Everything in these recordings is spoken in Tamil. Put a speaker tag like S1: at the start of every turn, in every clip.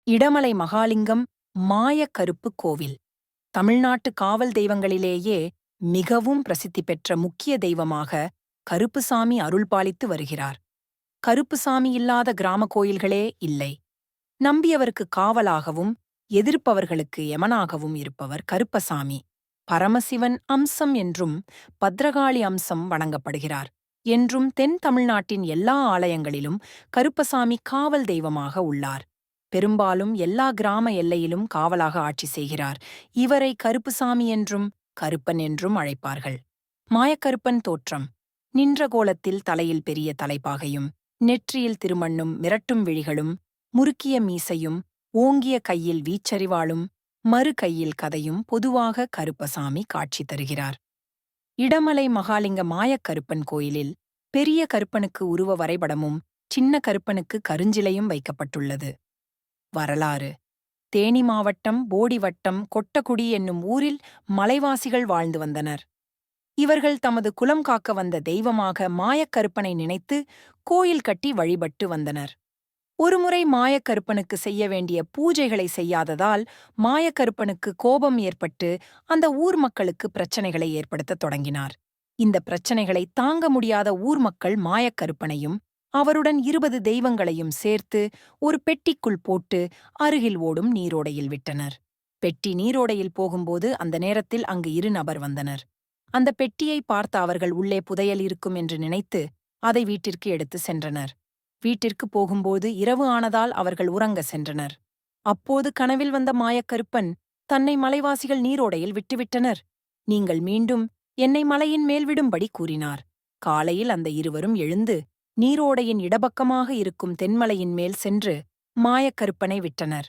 S1: இடமலை மகாலிங்கம் மாயக்கருப்பு கோவில் தமிழ்நாட்டு காவல் தெய்வங்களிலேயே மிகவும் பிரசித்தி பெற்ற முக்கிய தெய்வமாக கருப்புசாமி அருள்பாலித்து வருகிறார். கருப்புசாமி இல்லாத கிராம கோயில்களே இல்லை. நம்பியவருக்கு காவலாகவும் எதிர்ப்பவர்களுக்கு யமனாகவும் இருப்பவர் கருப்பசாமி. பரமசிவன் அம்சம் என்றும் பத்ரகாளி அம்சம் வணங்கப்படுகிறார் என்றும் தென் தமிழ்நாட்டின் எல்லா ஆலயங்களிலும் கருப்பசாமி காவல் தெய்வமாக உள்ளார். பெரும்பாலும் எல்லா கிராம எல்லையிலும் காவலாக ஆட்சி செய்கிறார். இவரை கருப்புசாமி என்றும் கருப்பன் என்றும் அழைப்பார்கள். மாயக்கருப்பன் தோற்றம்: நின்ற கோலத்தில் தலையில் பெரிய தலைப்பாகையும் நெற்றியில் திருமண்ணும் மிரட்டும் விழிகளும் முறுக்கிய மீசையும் ஓங்கிய கையில் வீச்சரிவாளும் மறு கையில் கதையும் பொதுவாக கருப்பசாமி காட்சி தருகிறார். இடமலை மகாலிங்க மாயக்கருப்பன் கோயிலில் பெரிய கருப்பனுக்கு உருவ வரைபடமும் சின்ன கருப்பனுக்கு கருஞ்சிலையும் வைக்கப்பட்டுள்ளது. வரலாறு: தேனி மாவட்டம் போடி வட்டம் கொட்டகுடி என்னும் ஊரில் மலைவாசிகள் வாழ்ந்து வந்தனர். இவர்கள் தமது குலம் காக்க வந்த தெய்வமாக மாயக்கருப்பனை நினைத்து கோயில் கட்டி வழிபட்டு வந்தனர். ஒருமுறை மாயக்கருப்பனுக்கு செய்ய வேண்டிய பூஜைகளை செய்யாததால் மாயக்கருப்பனுக்கு கோபம் ஏற்பட்டு அந்த ஊர் மக்களுக்கு பிரச்சனைகளை ஏற்படுத்தத் தொடங்கினார். இந்த பிரச்சனைகளை தாங்க முடியாத ஊர் மக்கள் மாயக்கருப்பனையும் அவருடன் 20 தெய்வங்களையும் சேர்த்து ஒரு பெட்டிக்குள் போட்டு அருகில் ஓடும் நீரோடையில் விட்டனர். பெட்டி நீரோடையில் போகும்போது அந்த நேரத்தில் அங்கு 2 நபர் வந்தனர். அந்த பெட்டியை பார்த்த அவர்கள் உள்ளே புதையல் இருக்கும் என்று நினைத்து அதை வீட்டிற்கு எடுத்து சென்றனர். வீட்டிற்கு போகும்போது இரவு ஆனதால் அவர்கள் உறங்க சென்றனர். அப்போது கனவில் வந்த மாயக்கருப்பன் தன்னை மலைவாசிகள் நீரோடையில் விட்டுவிட்டனர். நீங்கள் மீண்டும் என்னை மலையின் மேல் விடும்படி கூறினார். காலையில் அந்த இருவரும் எழுந்து நீரோடையின் இடப்பக்கமாக இருக்கும் தென்மலையின் மேல் சென்று மாயக்கருப்பனை விட்டனர்.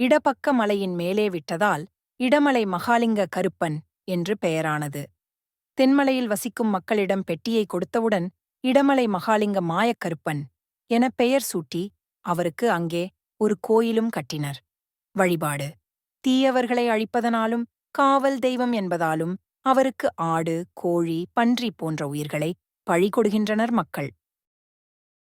S1: இடப்பக்க மலையின் மேலே விட்டதால் இடமலை மகாலிங்க கருப்பன் என்று பெயரானது. தென்மலையில் வசிக்கும் மக்களிடம் பெட்டியை கொடுத்தவுடன் இடமலை மகாலிங்க மாயக்கருப்பன் என பெயர் சூட்டி அவருக்கு அங்கே ஒரு கோயிலும் கட்டினர். வழிபாடு: தீயவர்களை அழிப்பதனாலும் காவல் தெய்வம் என்பதாலும் அவருக்கு ஆடு, கோழி, பன்றி போன்ற உயிர்களை பழி கொடுக்கின்றனர் மக்கள்.